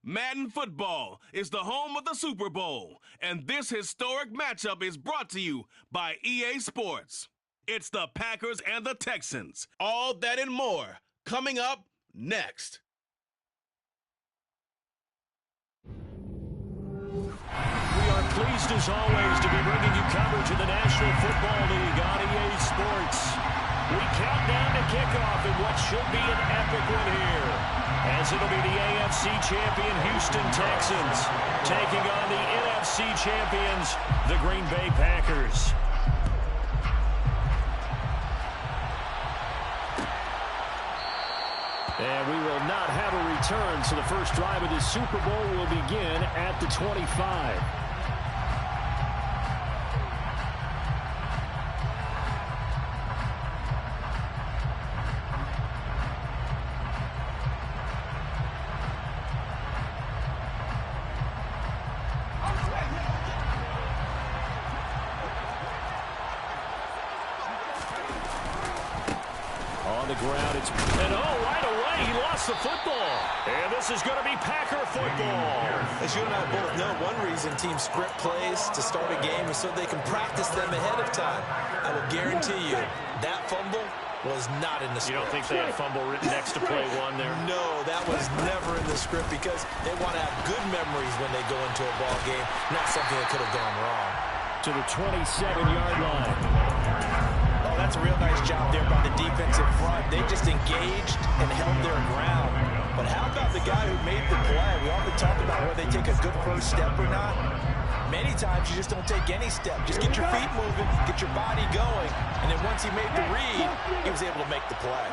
Madden football is the home of the Super Bowl, and this historic matchup is brought to you by EA Sports. It's the Packers and the Texans. All that and more coming up next. We are pleased as always to be bringing you coverage of the National Football League on EA Sports. We count down to kickoff in what should be an epic one here, as it'll be the AFC champion Houston Texans taking on the NFC champions, the Green Bay Packers. And we will not have a return, so the first drive of this Super Bowl will begin at the 25. The football. And this is going to be Packer football. As you and I both know, one reason teams script plays to start a game is so they can practice them ahead of time. I will guarantee you that fumble was not in the script. You don't think they had fumble written next to play one there? No, that was never in the script because they want to have good memories when they go into a ball game, not something that could have gone wrong. To the 27-yard line. That's a real nice job there by the defensive front. They just engaged and held their ground. But how about the guy who made the play? We often talk about whether they take a good first step or not. Many times you just don't take any step. Just get your feet moving, get your body going, and then once he made the read, he was able to make the play.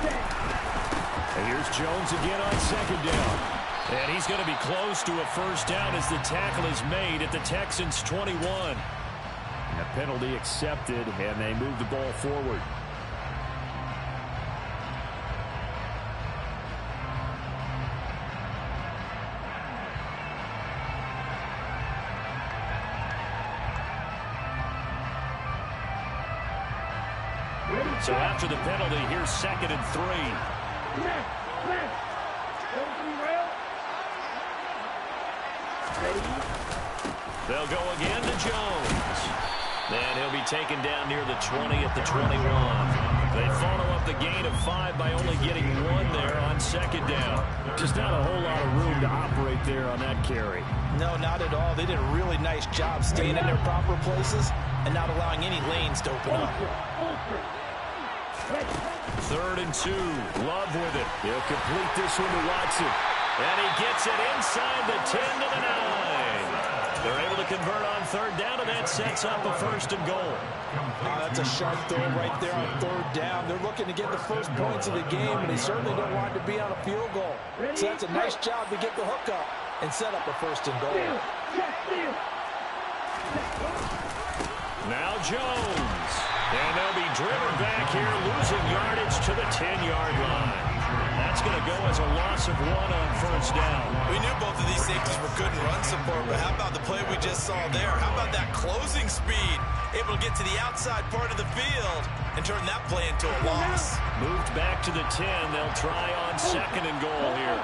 And here's Jones again on second down. And he's going to be close to a first down as the tackle is made at the Texans' 21. A penalty accepted, and they move the ball forward. So after the penalty, here's 2nd and 3. They'll go again to Jones. And he'll be taken down near the 20 at the 21. They follow up the gain of 5 by only getting 1 there on second down. Just not a whole lot of room to operate there on that carry. No, not at all. They did a really nice job staying in their proper places and not allowing any lanes to open up. 3rd and 2. Love with it. He'll complete this one to Watson. And he gets it inside the 10 to the 9. They're able to convert on 3rd down, and that sets up a 1st and goal. That's a sharp throw right there on 3rd down. They're looking to get the first points of the game, and they certainly don't want it to be on a field goal. So that's a nice job to get the hook up and set up a 1st and goal. Now Jones. And they'll be driven back here, losing yardage to the 10-yard line. That's going to go as a loss of 1 on 1st down. We knew both of these safeties were good in run support, but how about the play we just saw there? How about that closing speed? Able to get to the outside part of the field and turn that play into a loss. Moved back to the 10. They'll try on 2nd and goal here.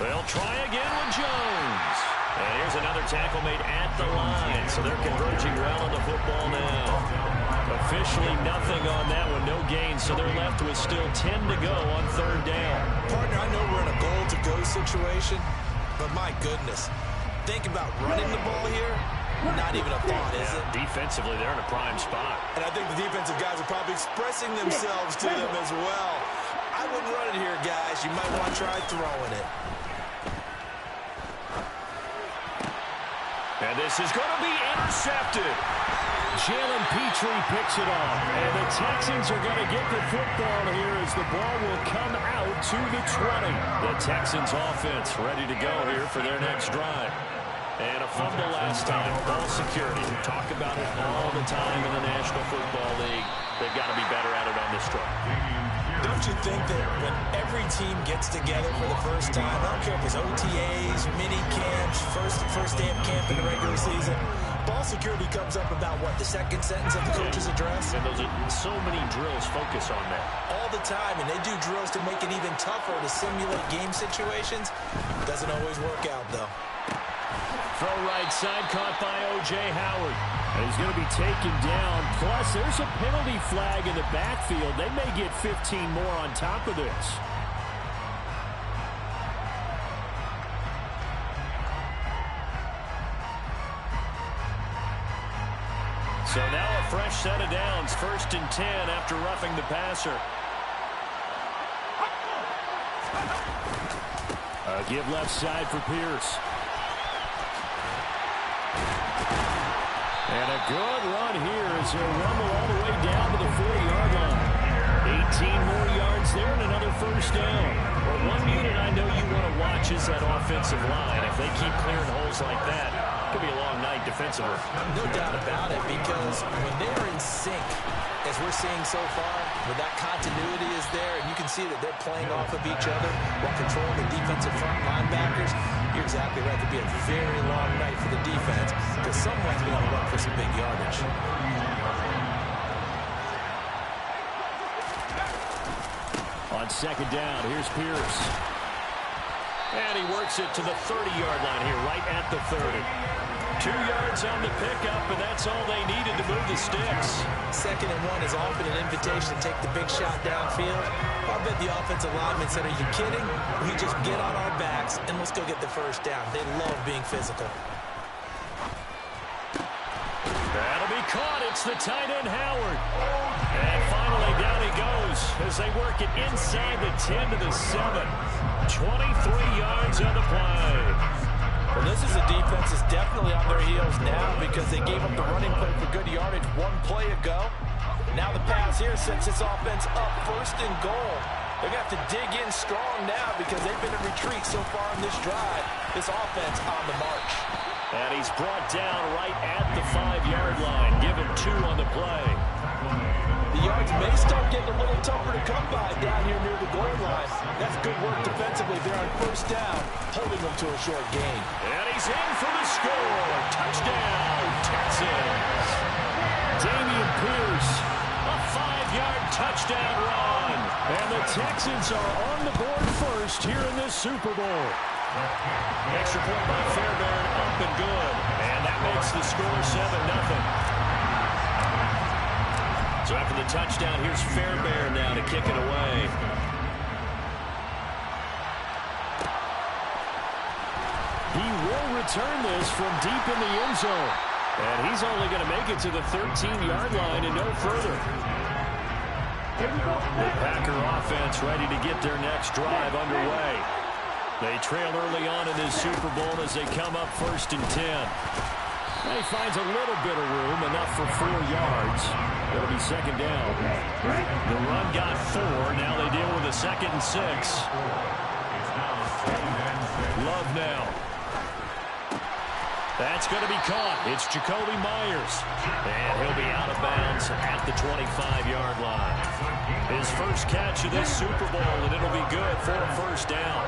They'll try again with Jones. And here's another tackle made at the line. So they're converging well on the football now. Officially nothing on that one, no gain. So they're left with still 10 to go on 3rd down. Partner, I know we're in a goal-to-go situation, but my goodness. Think about running the ball here. Not even a thought, is it? Defensively, they're in a prime spot. And I think the defensive guys are probably expressing themselves to them as well. I wouldn't run it here, guys. You might want to try throwing it. And this is going to be intercepted. Jalen Petrie picks it off. And the Texans are going to get the football here as the ball will come out to the 20. The Texans offense ready to go here for their next drive. And a fumble last time. Ball security. We talk about it all the time in the National Football League. They've got to be better at it on this drive. Don't you think that when every team gets together for the first time, I don't care if it's OTAs, mini camps, first day of camp in the regular season, ball security comes up about, what, the second sentence of the coach's address? And those are so many drills focus on that. All the time, and they do drills to make it even tougher to simulate game situations. Doesn't always work out, though. Throw right side, caught by O.J. Howard. And he's going to be taken down. Plus, there's a penalty flag in the backfield. They may get 15 more on top of this. So now a fresh set of downs. 1st and 10 after roughing the passer. Give left side for Pierce. And a good run here as he'll rumble all the way down to the 40-yard line. 18 more yards there and another first down. Well, one unit I know you want to watch is that offensive line. If they keep clearing holes like that, it could be a long night defensively. No doubt about it, because when they're in sync, as we're seeing so far, when that continuity is there, and you can see that they're playing off of each other while controlling the defensive front linebackers, you're exactly right. It could be a very long night for the defense because someone's going to run for some big yardage. On 2nd down, here's Pierce. And he works it to the 30-yard line here, right at the 30. 2 yards on the pickup, and that's all they needed to move the sticks. 2nd and 1 is often an invitation to take the big shot downfield. I bet the offensive lineman said, are you kidding? We just get on our backs, and let's go get the first down. They love being physical. That'll be caught. It's the tight end, Howard. And finally, down he goes as they work it inside the 10 to the 7. 23 yards on the play. Well, this is a defense that's definitely on their heels now because they gave up the running play for good yardage one play ago. Now the pass here sets this offense up 1st and goal. They're going to have to dig in strong now because they've been in retreat so far in this drive. This offense on the march. And he's brought down right at the 5-yard line. Give him 2 on the play. The yards may start getting a little tougher to come by down here near the goal line. That's good work defensively there on 1st down, holding them to a short gain. And he's in for the score. Touchdown, Texans. Dameon Pierce, a 5-yard touchdown run. And the Texans are on the board first here in this Super Bowl. Extra point by Fairbairn, up and good. And that makes the score 7-0. So after the touchdown, here's Fairbairn now to kick it away. He will return this from deep in the end zone. And he's only going to make it to the 13-yard line and no further. The Packer offense ready to get their next drive underway. They trail early on in this Super Bowl as they come up 1st and 10. He finds a little bit of room, enough for 4 yards. It'll be 2nd down. The run got 4. Now they deal with a 2nd and 6. Love now. That's going to be caught. It's Jacoby Myers. And he'll be out of bounds at the 25-yard line. His first catch of this Super Bowl, and it'll be good for a 1st down.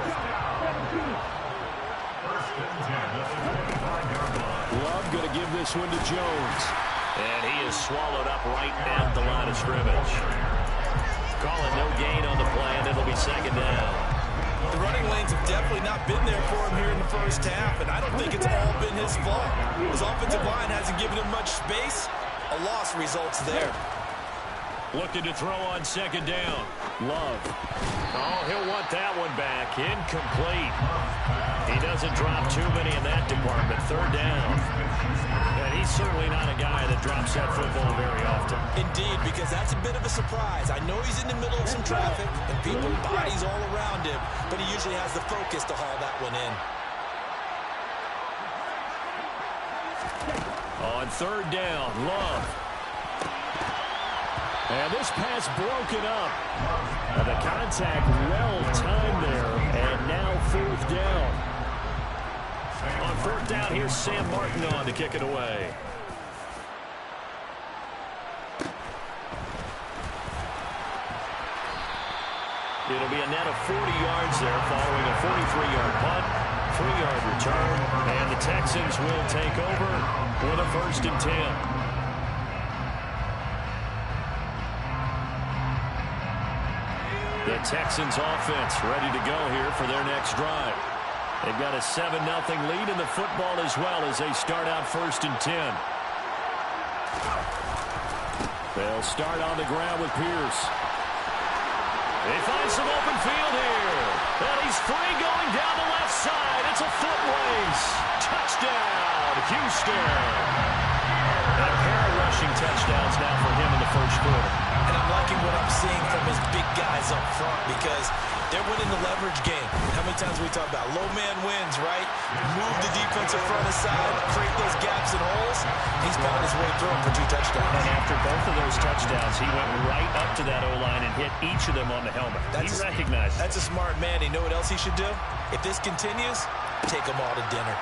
Love going to give this one to Jones. And he is swallowed up right at the line of scrimmage. Calling no gain on the play, and it'll be 2nd down. The running lanes have definitely not been there for him here in the 1st half, and I don't think it's all been his fault. His offensive line hasn't given him much space. A loss results there. Looking to throw on 2nd down. Love. Oh, he'll want that one back. Incomplete. He doesn't drop too many in that department. 3rd down. And he's certainly not a guy that drops that football very often. Indeed, because that's a bit of a surprise. I know he's in the middle of some traffic and people, bodies all around him, but he usually has the focus to haul that one in. On 3rd down, Love. And this pass broken up. And the contact well timed there. And now 4th down. On 4th down, here's Sam Martin on to kick it away. It'll be a net of 40 yards there following a 43-yard punt. 3-yard return, and the Texans will take over with a 1st and 10. The Texans offense ready to go here for their next drive. They've got a 7-0 lead in the football as well as they start out 1st and 10. They'll start on the ground with Pierce. They find some open field here. And he's free going down the left side. It's a foot race. Touchdown, Houston. And a pair of rushing touchdowns now for him in the 1st quarter. And I'm liking what I'm seeing from his big guys up front because they're winning the leverage game. How many times we talk about low man wins, right? Move the defensive front aside, create those gaps and holes. He's found his way through for 2 touchdowns. And after both of those touchdowns, he went right up to that O-line and hit each of them on the helmet. He recognized it. That's a smart man. You know what else he should do? If this continues, take them all to dinner.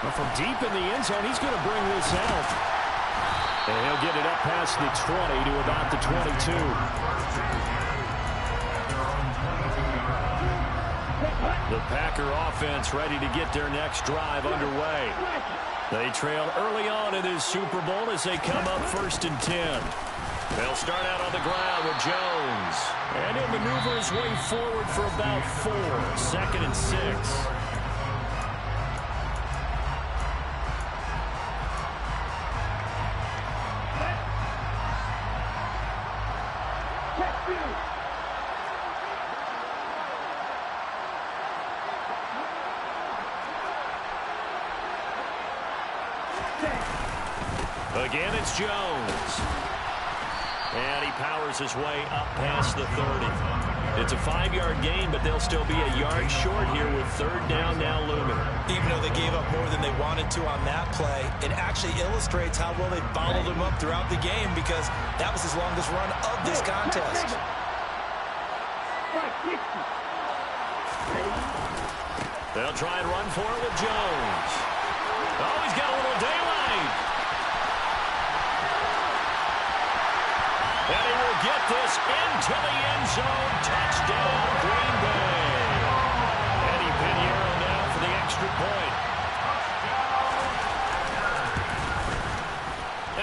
Well, from deep in the end zone, he's going to bring this out. And he'll get it up past the 20 to about the 22. The Packer offense ready to get their next drive underway. They trail early on in this Super Bowl as they come up 1st and 10. They'll start out on the ground with Jones. And he'll maneuver his way forward for about 4. 2nd and 6. Again, it's Jones. And he powers his way up past the 30. It's a 5-yard gain, but they'll still be a yard short here with 3rd down now looming. Even though they gave up more than they wanted to on that play, it actually illustrates how well they bottled him up throughout the game because that was his longest run of this contest. They'll try and run for it with Jones. Oh, he's got a little daylight. And he will get this into the end zone. Touchdown, Green Bay. Eddie Pinheiro now for the extra point.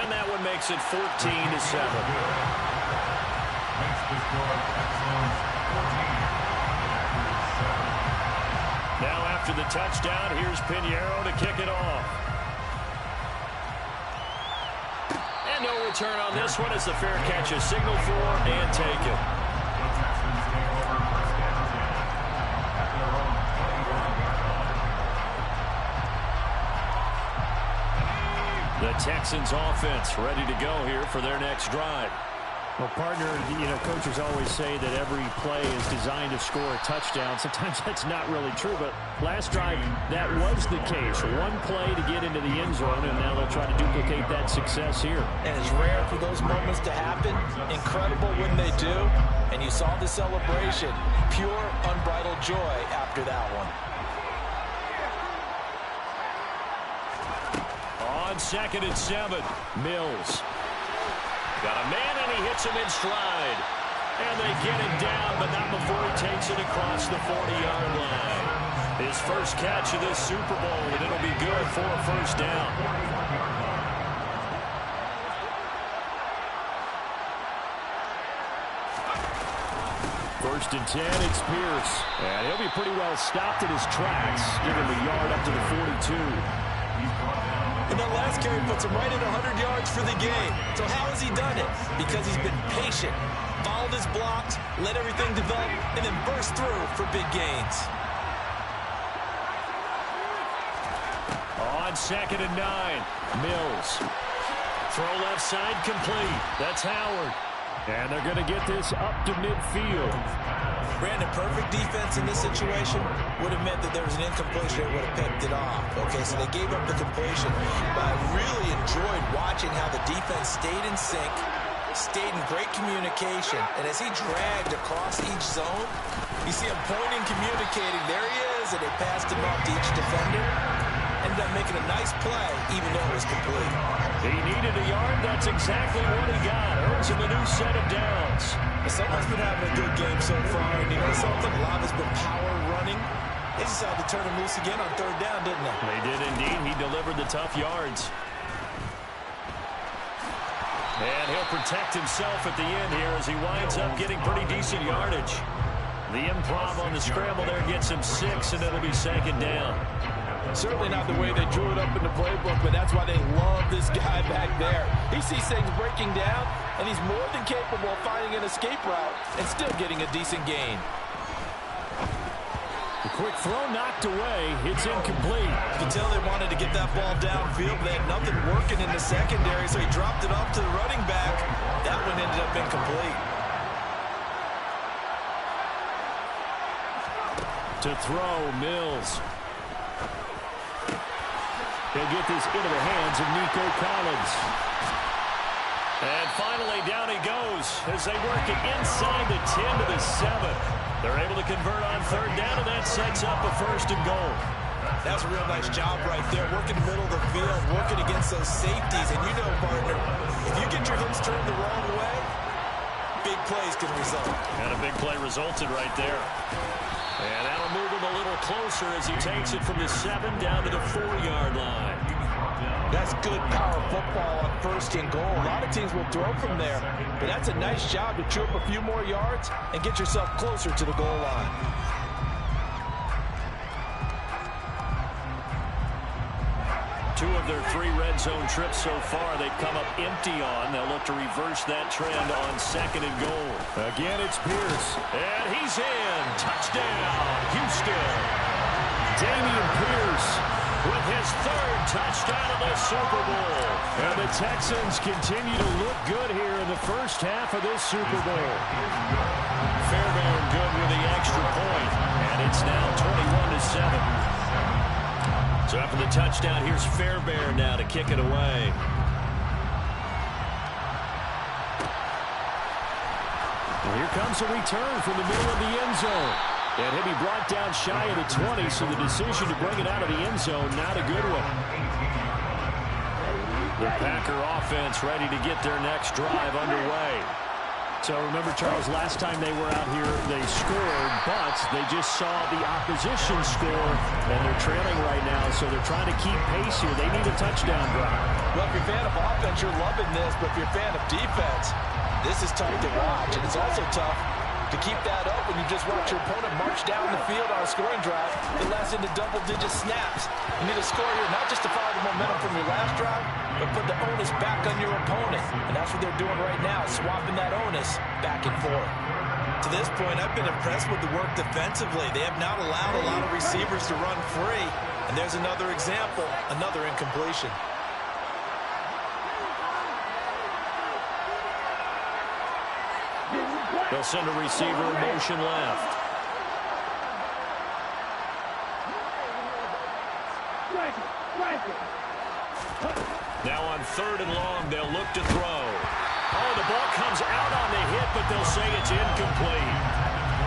And that one makes it 14-7. Now after the touchdown, here's Pinheiro to kick it off. And no return on this one as the fair catch is signaled for and taken. The Texans offense ready to go here for their next drive. Well, partner, coaches always say that every play is designed to score a touchdown. Sometimes that's not really true, but last drive, that was the case. One play to get into the end zone, and now they'll try to duplicate that success here. And it's rare for those moments to happen. Incredible when they do. And you saw the celebration. Pure, unbridled joy after that one. On 2nd and 7, Mills. Got a man, and he hits him in stride. And they get it down, but not before he takes it across the 40-yard line. His first catch of this Super Bowl, and it'll be good for a 1st down. First and 10, it's Pierce. And he'll be pretty well stopped in his tracks. Give him a yard up to the 42. And that last carry puts him right at 100 yards for the game. So how has he done it? Because he's been patient, followed his blocks, let everything develop, and then burst through for big gains. On 2nd and 9, Mills. Throw left side complete. That's Howard. And they're going to get this up to midfield. Brandon, perfect defense in this situation would have meant that there was an incompletion that would have picked it off. Okay, so they gave up the completion. But I really enjoyed watching how the defense stayed in sync, stayed in great communication. And as he dragged across each zone, you see him pointing, communicating. There he is, and they passed him off to each defender. Ended up making a nice play, even though it was complete. He needed a yard. That's exactly what he got. Earns him a new set of downs. Someone's been having a good game so far, and you know something? A lot has been power running, They decided to turn him loose again on third down, didn't they? They did indeed. He delivered the tough yards. And he'll protect himself at the end here as he winds up getting pretty decent yardage. The improv on the scramble there gets him 6, and it'll be second down. Certainly not the way they drew it up in the playbook, but that's why they love this guy back there. He sees things breaking down, and he's more than capable of finding an escape route and still getting a decent gain. The quick throw knocked away. It's incomplete. You can tell they wanted to get that ball downfield, but they had nothing working in the secondary, so he dropped it off to the running back. That one ended up incomplete. To throw, Mills. He'll get this into the hands of Nico Collins. And finally, down he goes as they work it inside the 10 to the 7. They're able to convert on third down, and that sets up a 1st and goal. That's a real nice job right there, working the middle of the field, working against those safeties. And you know, partner, if you get your hips turned the wrong way, big plays can result. And a big play resulted right there. And that'll move him a little closer as he takes it from the 7 down to the 4-yard line. That's good power football on 1st and goal. A lot of teams will throw from there, but that's a nice job to chew up a few more yards and get yourself closer to the goal line. Two of their 3 red zone trips so far, they've come up empty on. They'll look to reverse that trend on 2nd and goal. Again, it's Pierce. And he's in. Touchdown, Houston. Dameon Pierce with his 3rd touchdown of the Super Bowl. And the Texans continue to look good here in the first half of this Super Bowl. Fairbairn good with the extra point. And it's now 21-7. So after the touchdown, here's Fairbairn now to kick it away. Well, here comes a return from the middle of the end zone. And he'll be brought down shy of the 20, so the decision to bring it out of the end zone, not a good one. The Packer offense ready to get their next drive underway. So remember, Charles, last time they were out here, they scored, but they just saw the opposition score, and they're trailing right now, so they're trying to keep pace here. They need a touchdown drive. Well, if you're a fan of offense, you're loving this, but if you're a fan of defense, this is tough to watch, and it's also tough to keep that up when you just watch your opponent march down the field on a scoring drive that lasts into double-digit snaps. You need a score here, not just to follow the momentum from your last drive, but put the onus back on your opponent. And that's what they're doing right now, swapping that onus back and forth. To this point, I've been impressed with the work defensively. They have not allowed a lot of receivers to run free. And there's another example, another incompletion. They'll send a receiver in motion left. Now on 3rd and long, they'll look to throw. Oh, the ball comes out on the hit, but they'll say it's incomplete.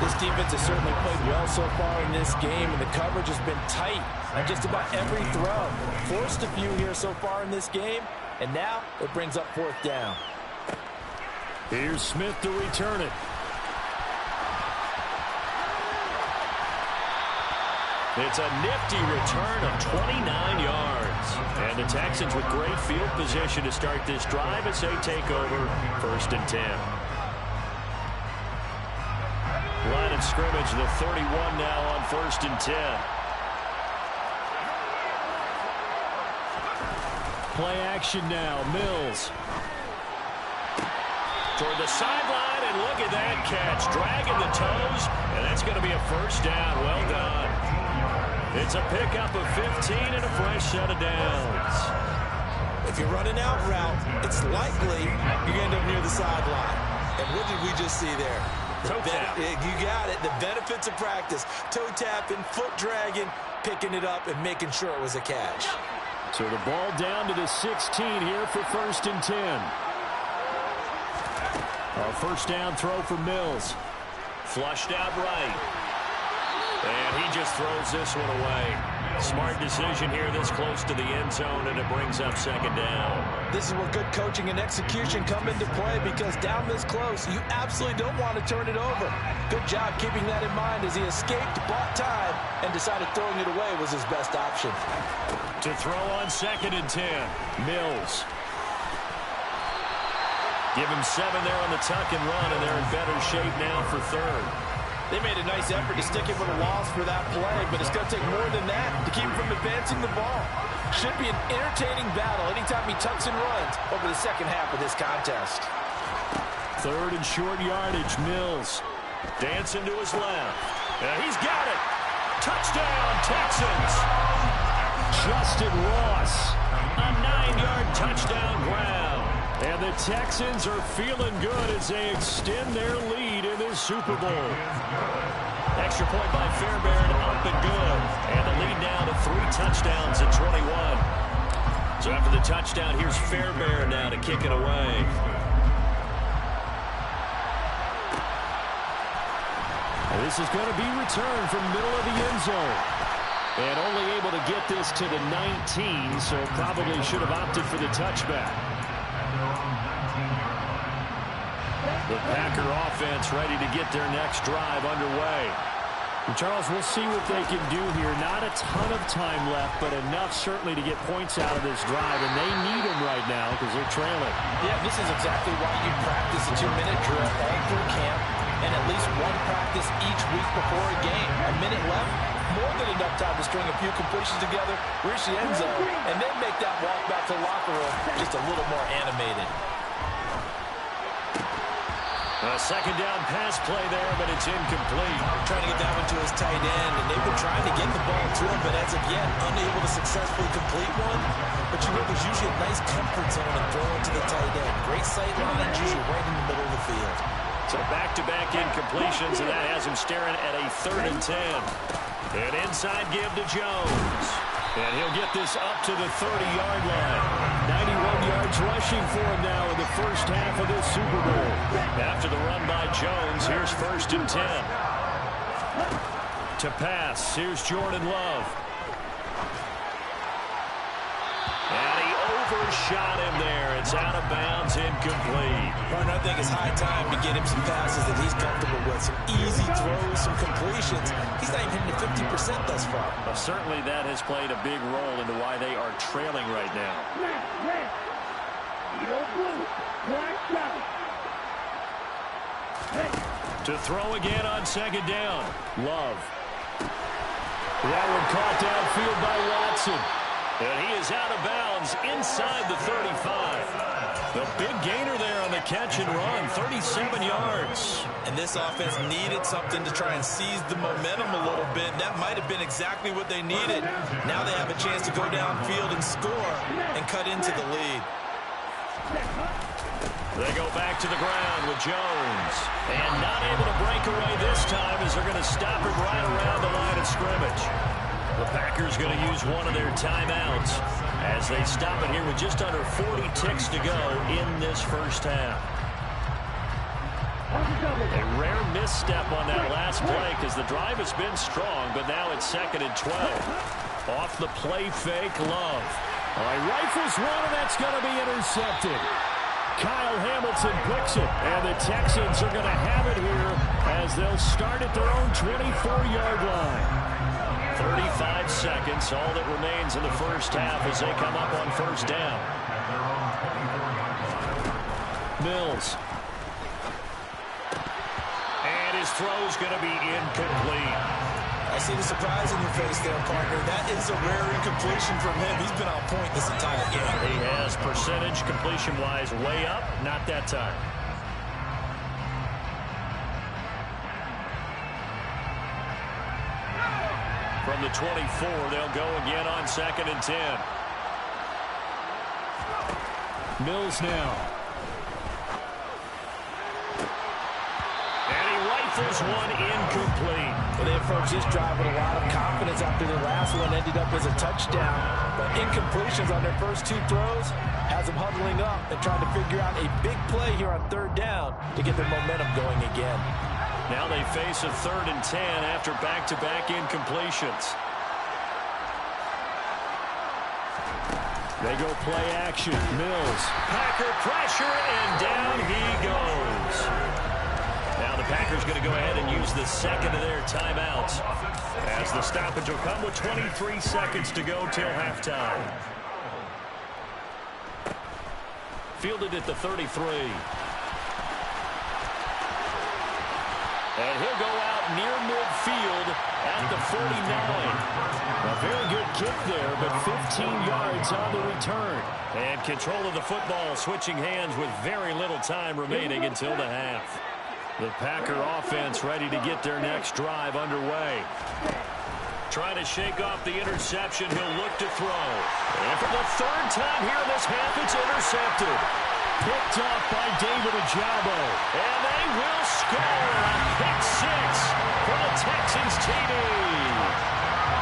This defense has certainly played well so far in this game, and the coverage has been tight on just about every throw. Forced a few here so far in this game, and now it brings up 4th down. Here's Smith to return it. It's a nifty return of 29 yards. And the Texans with great field position to start this drive as they take over 1st and 10. Line of scrimmage, the 31 now on 1st and 10. Play action now, Mills. Toward the sideline, and look at that catch. Dragging the toes, and that's going to be a 1st down. Well done. It's a pickup of 15 and a fresh set of downs. If you're running out route, it's likely you're going to end up near the sideline. And what did we just see there? Toe tap. You got it. The benefits of practice. Toe tapping, foot dragging, picking it up, and making sure it was a catch. So the ball down to the 16 here for 1st and 10. A 1st down throw for Mills. Flushed out right. And he just throws this one away. Smart decision here this close to the end zone, and it brings up second down. This is where good coaching and execution come into play, because down this close, you absolutely don't want to turn it over. Good job keeping that in mind as he escaped, bought time, and decided throwing it away was his best option. To throw on 2nd and 10, Mills. Give him 7 there on the tuck and run, and they're in better shape now for 3rd. They made a nice effort to stick him with a loss for that play, but it's going to take more than that to keep him from advancing the ball. Should be an entertaining battle anytime he tucks and runs over the second half of this contest. 3rd and short yardage, Mills. Dancing to his left. And he's got it. Touchdown, Texans. Justin Ross. A 9-yard touchdown ground. And the Texans are feeling good as they extend their lead in this Super Bowl. Extra point by Fairbairn, up and good. And the lead now to 3 touchdowns at 21. So after the touchdown, here's Fairbairn now to kick it away. And this is going to be returned from middle of the end zone. And only able to get this to the 19, so probably should have opted for the touchback. The Packer offense ready to get their next drive underway. And Charles, we'll see what they can do here. Not a ton of time left, but enough certainly to get points out of this drive, and they need them right now because they're trailing. Yeah, this is exactly why you practice a 2-minute drill all through camp and at least one practice each week before a game. A minute left, more than enough time to string a few completions together, reach the end zone, and then make that walk back to the locker room just a little more animated. A second down pass play there, but it's incomplete. Trying to get that one to his tight end, and they've been trying to get the ball to him, but as of yet, unable to successfully complete one. But you know, there's usually a nice comfort zone in throwing to the tight end. Great sight lines, usually right in the middle of the field. So back-to-back incompletions, and that has him staring at a 3rd and 10. And inside give to Jones. And he'll get this up to the 30-yard line. 91 yards rushing for him now in the first half of this Super Bowl. After the run by Jones, here's 1st and 10. To pass, here's Jordan Love. And he overshot him there. It's out of bounds, incomplete. Partner, I think it's high time to get him some passes that he's comfortable with. Some easy throws, some completions. He's not even hitting to 50% thus far. Well, certainly that has played a big role into why they are trailing right now. To throw again on 2nd down. Love. That one caught downfield by Watson. And he is out of bounds inside the 35. The big gainer there on the catch and run, 37 yards. And this offense needed something to try and seize the momentum a little bit. That might have been exactly what they needed. Now they have a chance to go downfield and score and cut into the lead. They go back to the ground with Jones. And not able to break away this time as they're going to stop him right around the line of scrimmage. The Packers going to use one of their timeouts as they stop it here with just under 40 ticks to go in this first half. A rare misstep on that last play because the drive has been strong, but now it's 2nd and 12. Off the play fake, Love. All right, rifles one, and that's going to be intercepted. Kyle Hamilton picks it, and the Texans are going to have it here as they'll start at their own 24-yard line. 35 seconds, all that remains in the first half as they come up on 1st down. Mills. And his throw's going to be incomplete. I see the surprise in your face there, partner. That is a rare incompletion from him. He's been on point this entire game. He has percentage completion-wise way up, not that time. From the 24, they'll go again on 2nd and 10. Mills now. And he rifles one incomplete. Well, they approached this drive with a lot of confidence after their last one ended up as a touchdown. But incompletions on their first 2 throws has them huddling up and trying to figure out a big play here on 3rd down to get their momentum going again. Now they face a 3rd and 10 after back-to-back incompletions. They go play action. Mills. Packer pressure, and down he goes. Now the Packers going to go ahead and use the second of their timeouts, as the stoppage will come with 23 seconds to go till halftime. Fielded at the 33. And he'll go out near midfield at the 49. A very good kick there, but 15 yards on the return. And control of the football switching hands with very little time remaining until the half. The Packer offense ready to get their next drive underway. Trying to shake off the interception. He'll look to throw. And for the 3rd time here in this half, it's intercepted. Picked off by David Ojabo. And they will score. Pick 6 for the Texans TD.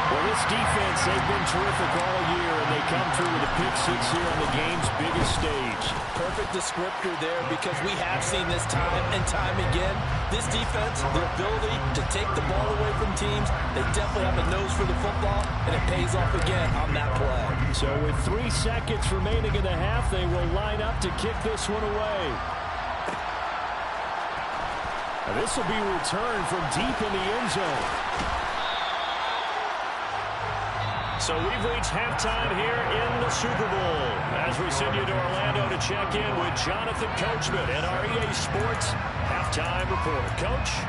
Well, this defense, they've been terrific all year, and they come through with a pick 6 here on the game's biggest stage. Perfect descriptor there, because we have seen this time and time again. This defense, their ability to take the ball away from teams, they definitely have a nose for the football, and it pays off again on that play. So with 3 seconds remaining in the half, they will line up to kick this one away. Now, this will be returned from deep in the end zone. So we've reached halftime here in the Super Bowl. As we send you to Orlando to check in with Jonathan Coachman at our EA Sports Halftime Report. Coach?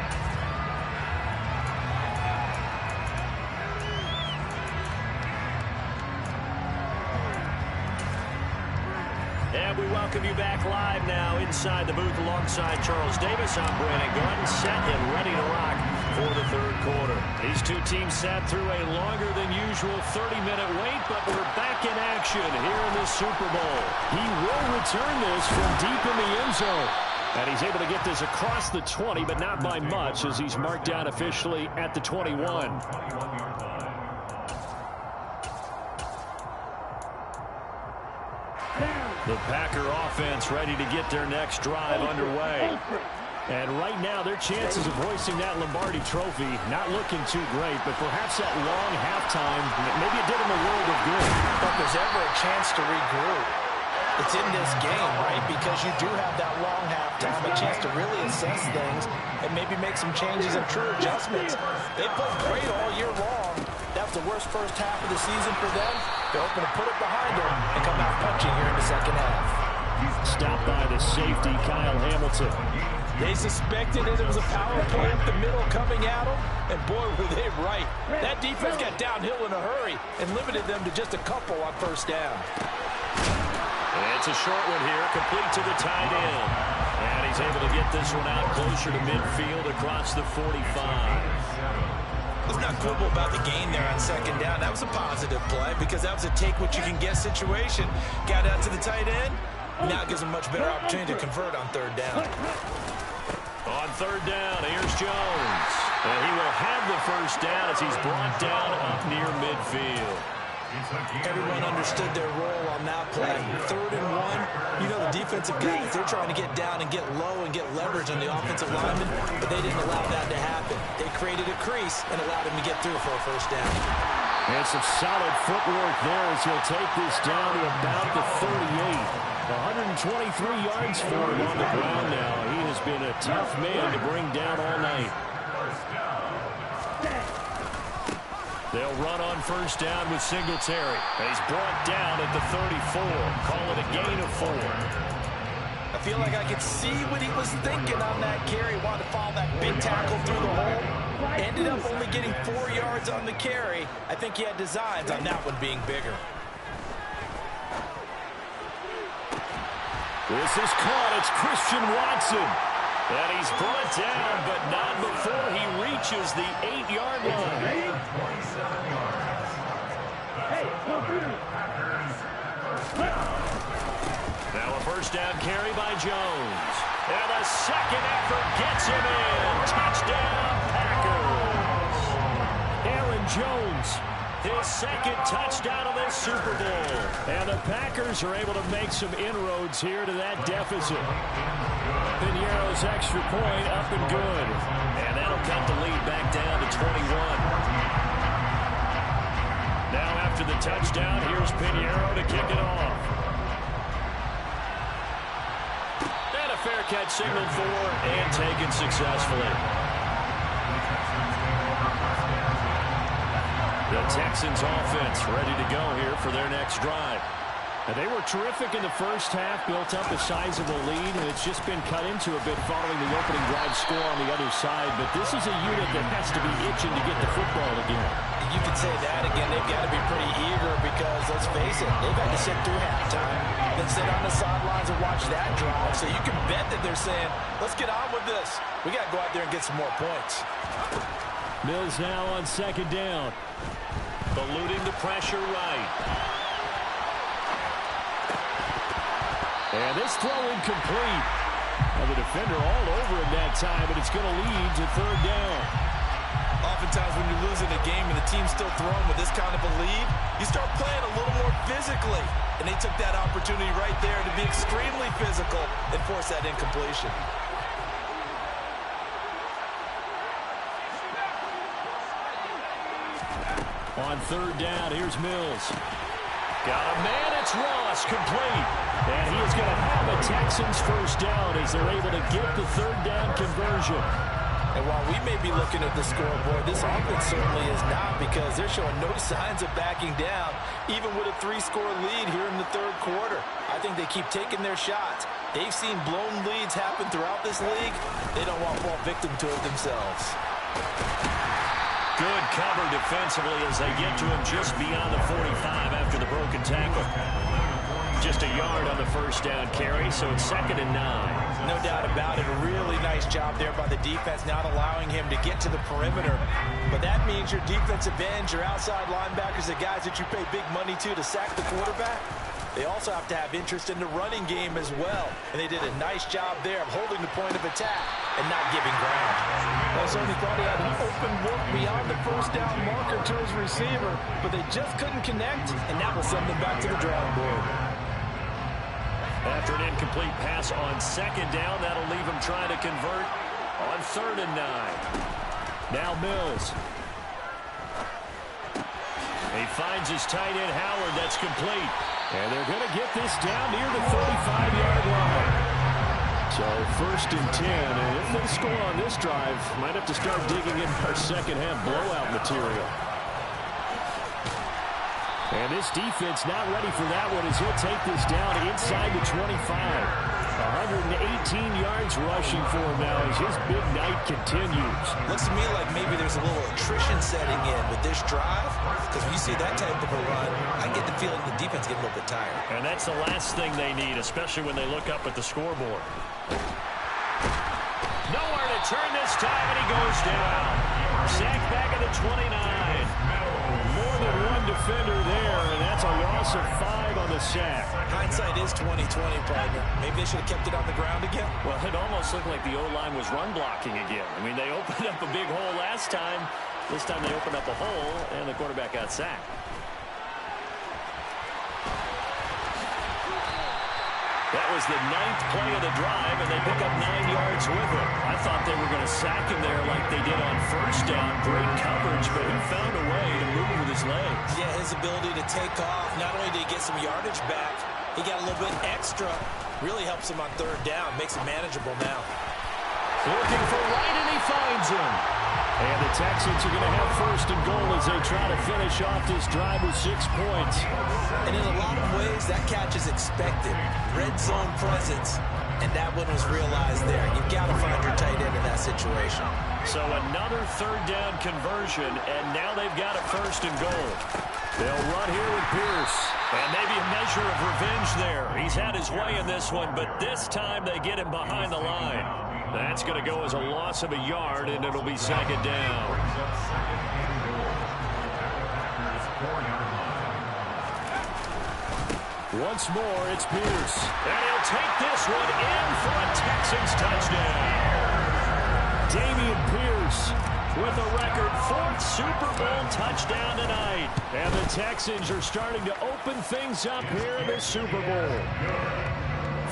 And we welcome you back live now inside the booth alongside Charles Davis. I'm Brandon Garden, set and ready to rock for the 3rd quarter. These two teams sat through a longer than usual 30-minute wait, but we're back in action here in the Super Bowl. He will return this from deep in the end zone. And he's able to get this across the 20, but not by much, as he's marked down officially at the 21. The Packer offense ready to get their next drive underway. And right now, their chances of hoisting that Lombardi trophy not looking too great, but perhaps that long halftime, maybe it did them a world of good. But if there's ever a chance to regroup, it's in this game, right? Because you do have that long halftime, a chance to really assess things and maybe make some changes and true adjustments. They played great all year long. That was the worst first half of the season for them. They're hoping to put it behind them and come out punching here in the second half. Stopped by the safety, Kyle Hamilton. They suspected it was a power play up the middle coming at them, and boy, were they right. That defense got downhill in a hurry and limited them to just a couple on 1st down. And it's a short one here, complete to the tight end. And he's able to get this one out closer to midfield across the 45. Let's not quibble about the gain there on 2nd down. That was a positive play because that was a take-what-you-can-get situation. Got out to the tight end. Now it gives them a much better opportunity to convert on 3rd down. On 3rd down, here's Jones. And he will have the 1st down as he's brought down up near midfield. Everyone understood their role on that play. 3rd and 1, you know the defensive guys, they're trying to get down and get low and get leverage on the offensive lineman, but they didn't allow that to happen. They created a crease and allowed him to get through for a 1st down. And some solid footwork there as he'll take this down to about the 38. 123 yards for him on the ground now. He has been a tough man to bring down all night. They'll run on 1st down with Singletary. He's brought down at the 34. Call it a gain of 4. I feel like I could see what he was thinking on that carry. Wanted to follow that big tackle through the hole. Ended up only getting 4 yards on the carry. I think he had designs on that one being bigger. This is caught. It's Christian Watson. And he's brought down, but not before he reaches the 8-yard line. Now a 1st down carry by Jones. And a second effort gets him in. Touchdown, Packers. Aaron Jones, his 2nd touchdown of this Super Bowl. And the Packers are able to make some inroads here to that deficit. Piñeiro's extra point up and good. And that'll cut the lead back down to 21. Now after the touchdown, here's Piñeiro to kick it off. And a fair catch signaled for and taken successfully. The Texans offense ready to go here for their next drive. And they were terrific in the first half, built up a sizable lead, and it's just been cut into a bit following the opening drive score on the other side. But this is a unit that has to be itching to get the football again. You could say that again. They've got to be pretty eager because, let's face it, they've had to sit through halftime, then sit on the sidelines and watch that drive. So you can bet that they're saying, let's get on with this. We got to go out there and get some more points. Mills now on second down. Eluding the pressure right. And this throw incomplete. Now the defender all over him that time, but it's going to lead to third down. Oftentimes when you're losing a game and the team's still throwing with this kind of a lead, you start playing a little more physically. And they took that opportunity right there to be extremely physical and force that incompletion. On third down, here's Mills. Got a man, it's Ross, complete. And he is going to have a Texans first down as they're able to get the third down conversion. And while we may be looking at the scoreboard, this offense certainly is not, because they're showing no signs of backing down, even with a 3-score lead here in the third quarter. I think they keep taking their shots. They've seen blown leads happen throughout this league. They don't want to fall victim to it themselves. Good cover defensively as they get to him just beyond the 45 after the broken tackle. Just a yard on the first down carry, so it's 2nd and 9. No doubt about it. A really nice job there by the defense, not allowing him to get to the perimeter. But that means your defensive ends, your outside linebackers, the guys that you pay big money to sack the quarterback, they also have to have interest in the running game as well. And they did a nice job there of holding the point of attack and not giving ground. Well, certainly thought he had an open look beyond the first down marker to his receiver, but they just couldn't connect, and that will send them back to the drawing board. After an incomplete pass on 2nd down, that'll leave him trying to convert on 3rd and 9. Now Mills. He finds his tight end Howard. That's complete. And they're going to get this down near the 35-yard line. So 1st and 10. And if they score on this drive, might have to start digging in our second-half blowout material. And this defense not ready for that one as he'll take this down inside the 25. 118 yards rushing for him now as his big night continues. Looks to me like maybe there's a little attrition setting in with this drive, because when you see that type of a run, I get the feeling the defense gets a little bit tired. And that's the last thing they need, especially when they look up at the scoreboard. Nowhere to turn this time, and he goes down. Sacked back at the 29. More than one defender there, and that's a loss of 5 on the sack. Hindsight is 20/20, partner. Maybe they should have kept it on the ground again. Well, it almost looked like the O-line was run blocking again. I mean, they opened up a big hole last time. This time they opened up a hole, and the quarterback got sacked. That was the 9th play of the drive, and they pick up 9 yards with it. I thought they were going to sack him there like they did on first down. Great coverage, but he found a way to move with his legs. Yeah, his ability to take off. Not only did he get some yardage back, he got a little bit extra. Really helps him on 3rd down. Makes it manageable now. Looking for right, and he finds him. And the Texans are going to have 1st and goal as they try to finish off this drive with 6 points. And in a lot of ways, that catch is expected. Red zone presence, and that one was realized there. You've got to find your tight end in that situation. So another 3rd down conversion, and now they've got a 1st and goal. They'll run here with Pierce. And maybe a measure of revenge there. He's had his way in this one, but this time they get him behind the line. That's going to go as a loss of a yard, and it'll be 2nd down. Once more, it's Pierce. And he'll take this one in for a Texans touchdown. Dameon Pierce with a record 4th Super Bowl touchdown tonight. And the Texans are starting to open things up here in the Super Bowl.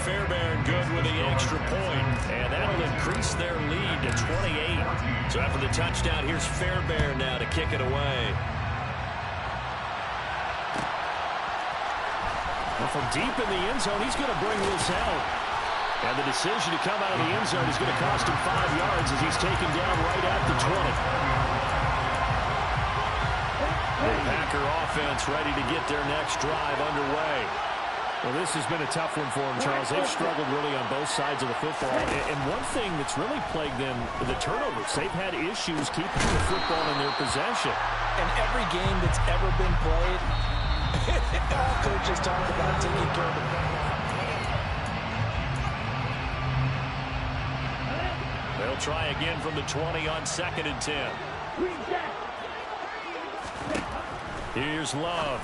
Fairbairn good with the extra point. 28. So after the touchdown, here's Fairbairn now to kick it away. Well, from deep in the end zone, he's going to bring this out. And the decision to come out of the end zone is going to cost him 5 yards as he's taken down right at the 20. The Packer offense ready to get their next drive underway. Well, this has been a tough one for them, Charles. They've struggled really on both sides of the football. And one thing that's really plagued them, the turnovers. They've had issues keeping the football in their possession. In every game that's ever been played, all coaches talk about taking care of the ball. They'll try again from the 20 on 2nd and 10. Here's Love.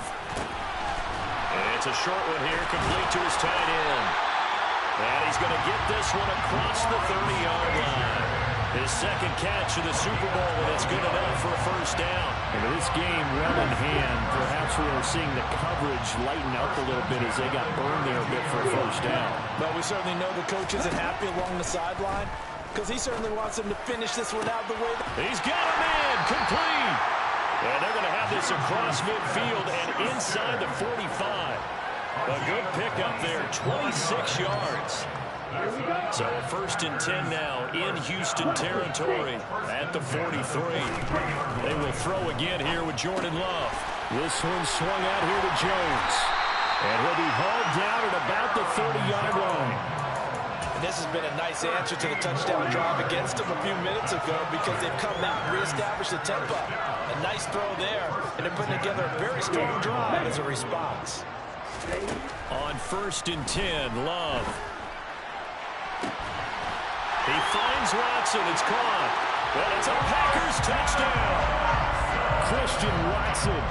And it's a short one here, complete to his tight end. And he's going to get this one across the 30-yard line. His second catch of the Super Bowl, and it's good enough for a first down. And with this game well in hand, perhaps we are seeing the coverage lighten up a little bit as they got burned there a bit for a first down. But we certainly know the coach isn't happy along the sideline, because he certainly wants him to finish this one out the way. He's got him in, complete. And they're going to have this across midfield and inside the 45. A good pickup there, 26 yards. So 1st and 10 now in Houston territory at the 43. They will throw again here with Jordan Love. This one swung out here to Jones. And he'll be hauled down at about the 30-yard line. And this has been a nice answer to the touchdown drive against them a few minutes ago because they've come out and reestablished the tempo. A nice throw there, and they're putting together a very strong drive as a response. On 1st and 10, Love. He finds Watson. It's caught. And it's a Packers touchdown. Christian Watson.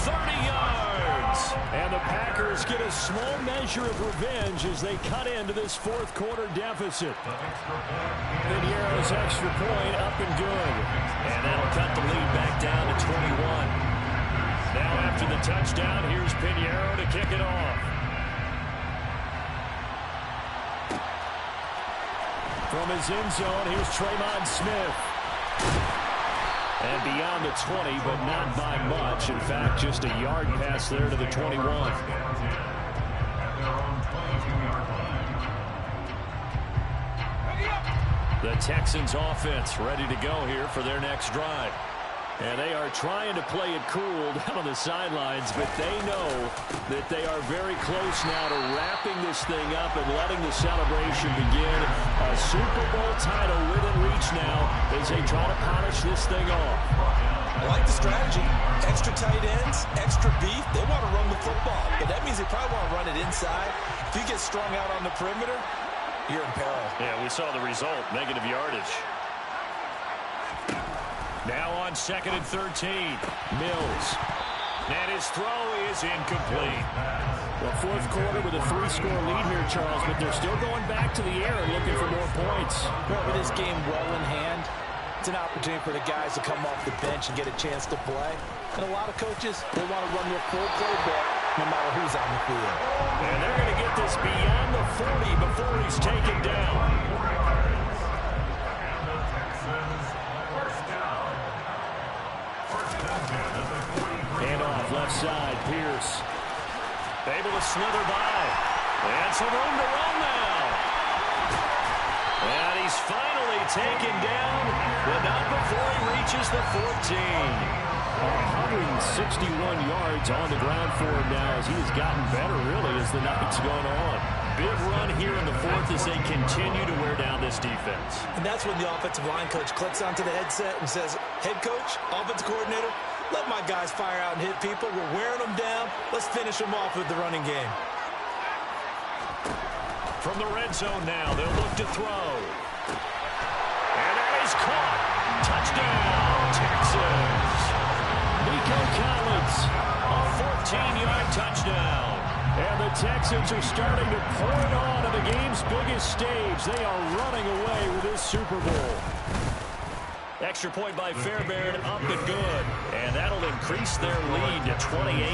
30 yards. And the Packers get a small measure of revenge as they cut into this fourth quarter deficit. Piñeiro's extra point up and good. And that'll cut the lead back down to 21. Now after the touchdown, here's Piñeiro to kick it off. From his end zone, here's Tremon Smith. And beyond the 20, but not by much. In fact, just a yard pass there to the 21. The Texans offense ready to go here for their next drive. And they are trying to play it cool down on the sidelines, but they know that they are very close now to wrapping this thing up and letting the celebration begin. A Super Bowl title within reach now as they try to polish this thing off. I like the strategy. Extra tight ends, extra beef. They want to run the football, but that means they probably want to run it inside. If you get strung out on the perimeter, you're in peril. Yeah, we saw the result, negative yardage. Now on 2nd and 13, Mills. And his throw is incomplete. Well, fourth quarter with a 3-score lead here, Charles, but they're still going back to the air and looking for more points. Well, with this game well in hand, it's an opportunity for the guys to come off the bench and get a chance to play. And a lot of coaches, they want to run their full playbook no matter who's on the field. And they're going to get this beyond the 40 before he's taken down. Handoff left side, Pierce. Able to slither by. And some room to run now. And he's finally taken down, but not before he reaches the 14. 161 yards on the ground for him now as he has gotten better, really, as the night's gone on. Big run here in the fourth as they continue to wear down this defense. And that's when the offensive line coach clicks onto the headset and says, head coach, offensive coordinator, let my guys fire out and hit people. We're wearing them down. Let's finish them off with the running game. From the red zone now, they'll look to throw. And that is caught. Touchdown, Texans. Nico Collins, A 14-yard touchdown. and the Texans are starting to pour it on the game's biggest stage. They are running away with this Super Bowl. Extra point by Fairbairn, up and good. And that'll increase their lead to 28.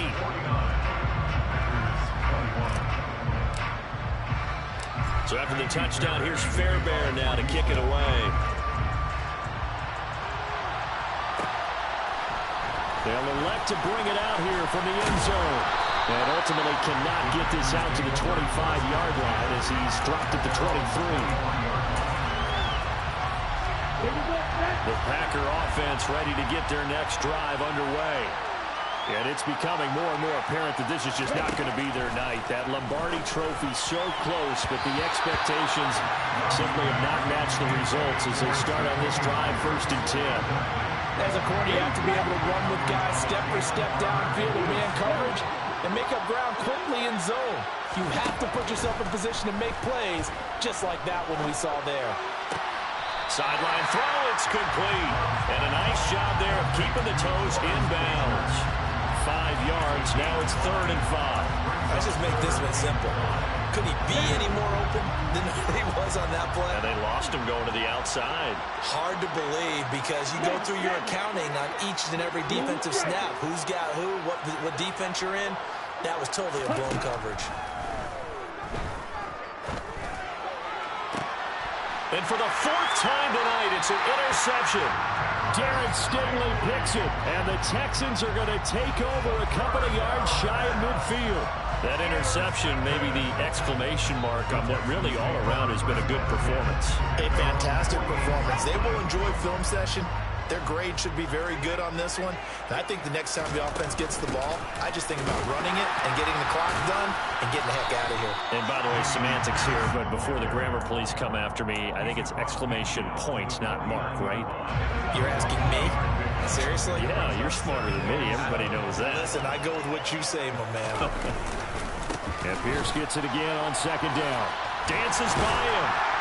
So after the touchdown, here's Fairbairn now to kick it away. They'll elect to bring it out here from the end zone. And ultimately cannot get this out to the 25-yard line as he's dropped at the 23. The Packer offense ready to get their next drive underway. And it's becoming more and more apparent that this is just not going to be their night. That Lombardi trophy so close, but the expectations simply have not matched the results as they start on this drive 1st and 10. As a corner, you have to be able to run with guys step for step downfield in man coverage and make up ground quickly in zone. You have to put yourself in position to make plays, just like that one we saw there. Sideline throw, it's complete. And a nice job there of keeping the toes in bounds. 5 yards, now it's 3rd and 5. Let's just make this one simple. Could he be any more open than he was on that play? And they lost him going to the outside. Hard to believe because you go through your accounting on each and every defensive snap. Who's got who, what defense you're in. That was totally a blown coverage. And for the 4th time tonight, it's an interception. Darren Stingley picks it, and the Texans are going to take over a couple of yards shy of midfield. That interception may be the exclamation mark on what really all around has been a good performance. A fantastic performance. They will enjoy film session. Their grade should be very good on this one. And I think the next time the offense gets the ball, I just think about running it and getting the clock done and getting the heck out of here. And by the way, semantics here, but before the grammar police come after me, I think it's exclamation point, not mark, right? You're asking me? Seriously? Yeah, you're smarter than me. Everybody knows that. Listen, I go with what you say, my man. And Pierce gets it again on 2nd down. Dances by him.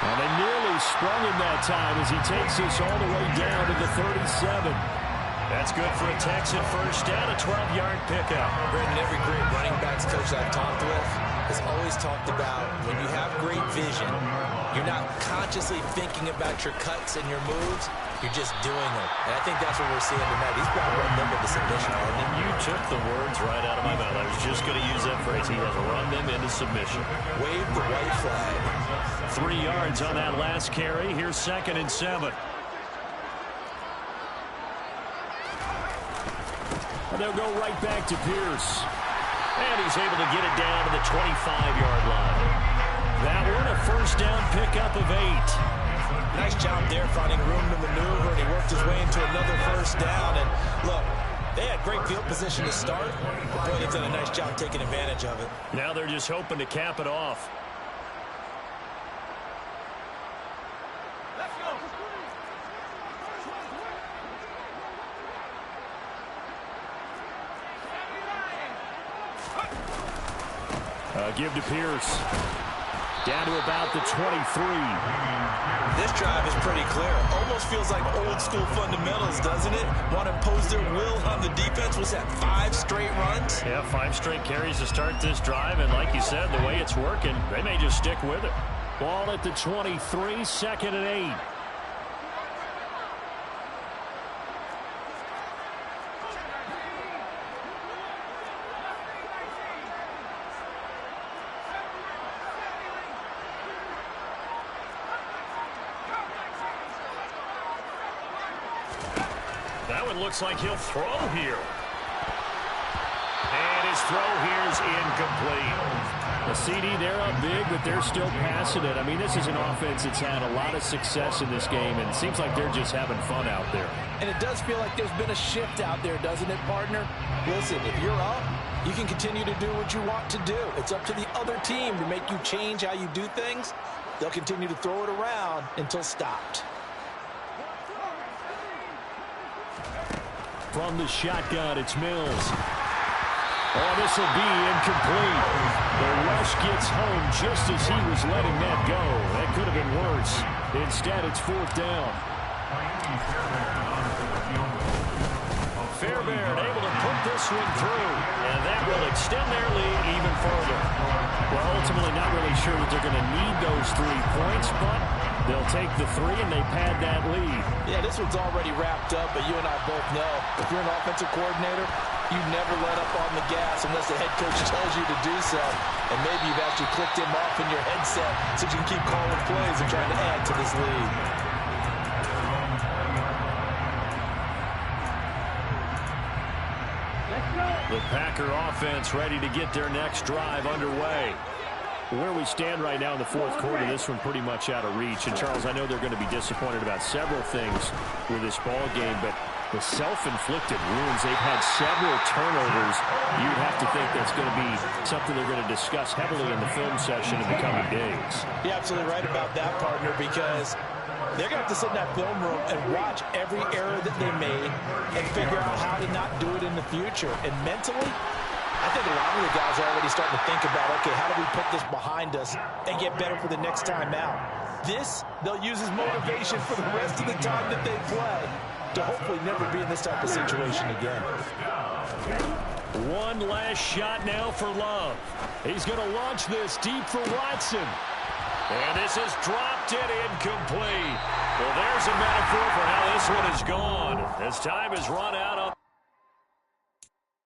And they nearly sprung him that time as he takes us all the way down to the 37. That's good for a Texan first down, a 12-yard pickup. Brandon, every great running backs coach I've talked with has always talked about when you have great vision, you're not consciously thinking about your cuts and your moves. You're just doing them. And I think that's what we're seeing tonight. He's brought run them into submission. And you took the words right out of my mouth. I was just going to use that phrase. He has run them into submission. Wave the white flag. 3 yards on that last carry. Here's 2nd and 7. And they'll go right back to Pierce. And he's able to get it down to the 25-yard line. That one, a first down pickup of 8. Nice job there finding room to maneuver, and he worked his way into another first down. And look, they had great field position to start, but boy, they've done a nice job taking advantage of it. Now they're just hoping to cap it off. Give to Pierce. Down to about the 23. This drive is pretty clear. Almost feels like old school fundamentals, doesn't it? Want to impose their will on the defense. Was that 5 straight runs? Yeah, 5 straight carries to start this drive. And like you said, the way it's working, they may just stick with it. Ball at the 23, 2nd and 8. That one looks like he'll throw here. And his throw here is incomplete. The CD, they're up big, but they're still passing it. I mean, this is an offense that's had a lot of success in this game, and it seems like they're just having fun out there. And it does feel like there's been a shift out there, doesn't it, partner? Listen, if you're up, you can continue to do what you want to do. It's up to the other team to make you change how you do things. They'll continue to throw it around until stopped. From the shotgun, it's Mills. Oh, this will be incomplete. The rush gets home just as he was letting that go. That could have been worse. Instead, it's 4th down. Fairbairn able to put this one through, and that will extend their lead even further. Well, ultimately not really sure that they're going to need those 3 points, but they'll take the 3 and they pad that lead. Yeah, this one's already wrapped up, but you and I both know if you're an offensive coordinator, you never let up on the gas unless the head coach tells you to do so. And maybe you've actually clicked him off in your headset so you can keep calling plays and trying to add to this lead. The Packer offense ready to get their next drive underway. Where we stand right now in the fourth quarter, this one pretty much out of reach. And, Charles, I know they're going to be disappointed about several things with this ball game, but the self-inflicted wounds, they've had several turnovers. You'd have to think that's going to be something they're going to discuss heavily in the film session in the coming days. You're absolutely right about that, partner, because they're going to have to sit in that film room and watch every error that they made and figure out how to not do it in the future. And mentally, I think a lot of the guys are already starting to think about, okay, how do we put this behind us and get better for the next time out? This, they'll use as motivation for the rest of the time that they play to hopefully never be in this type of situation again. One last shot now for Love. He's going to launch this deep for Watson. And this is dropped and incomplete. Well, there's a metaphor for how this one is gone. As time has run out